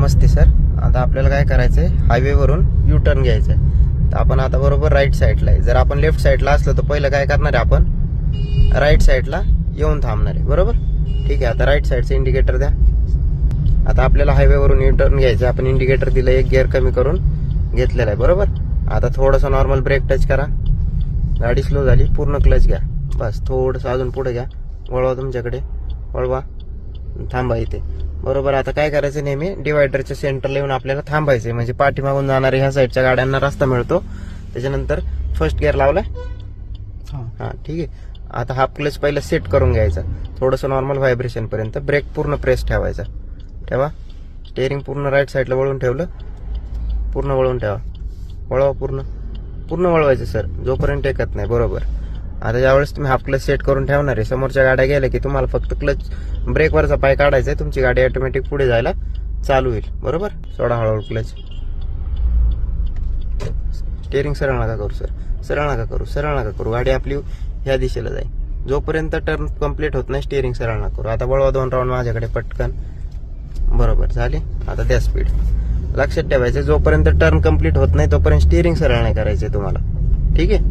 नमस्ते sir. आता आपल्याला काय करायचंय, हायवेवरून यू टर्न घ्यायचंय. तर आपण आता बरोबर राईट साईडला आहे. जर आपण लेफ्ट साईडला असलो तर पहिलं काय करणार आहे, आपण राईट साईडला येऊन थांबणार आहे. बरोबर, ठीक आहे. आता राईट साईडचं इंडिकेटर द्या. आता आपल्याला हायवेवरून यू टर्न घ्यायचं. आपण इंडिकेटर दिलं, एक गिअर कमी करून घेतलेला आहे. बरोबर, आता थोडंसं नॉर्मल ब्रेक टच करा. गाडी स्लो झाली, पूर्ण क्लच घ्या. बस थोडंसं अजून पुढे घ्या, वळवा तुमच्याकडे, वळवा, थांबा इथे. बरोबर, आता काय करायचं, नेहमी डिवायडरच्या सेंटरला येऊन आपल्याला थांबायचंय. म्हणजे पाठीमागून जाणाऱ्या ह्या साईडच्या गाड्यांना रस्ता मिळतो. त्याच्यानंतर फर्स्ट गिअर लावलाय, हा ठीक आहे. आता हाफ क्लच पहिला सेट करून घ्यायचा, थोडंसं नॉर्मल व्हायब्रेशन पर्यंत. ब्रेक पूर्ण प्रेस ठेवायचा. ठेवा, स्टेअरिंग पूर्ण राईट साईडला वळून ठेवलं, पूर्ण वळून ठेवा, वळवा, पूर्ण पूर्ण वळवायचं सर, जोपर्यंत टेकत नाही. बरोबर, आता ज्यावेळेस तुम्ही हाफ क्लच सेट करून ठेवणार आहे, समोरच्या गाड्या गेल्या की तुम्हाला फक्त क्लच ब्रेकवरचा पाय काढायचा आहे. तुमची गाडी ऑटोमॅटिक पुढे जायला चालू होईल. बरोबर, सोडा हळूहळू क्लच. स्टेअरिंग सरळ नका करू सर, सरळ नका करू, सरळ नका करू. गाडी आपली ह्या दिशेला जाईल. जोपर्यंत टर्न कम्प्लीट होत नाही स्टेअरिंग सरळ नका करू. आता वळवा 2 राऊंड माझ्याकडे पटकन. बरोबर, झाली. आता द्या स्पीड. लक्षात ठेवायचं, जोपर्यंत टर्न कम्प्लीट होत नाही तोपर्यंत स्टीअरिंग सरळ नाही करायचे तुम्हाला. ठीक आहे.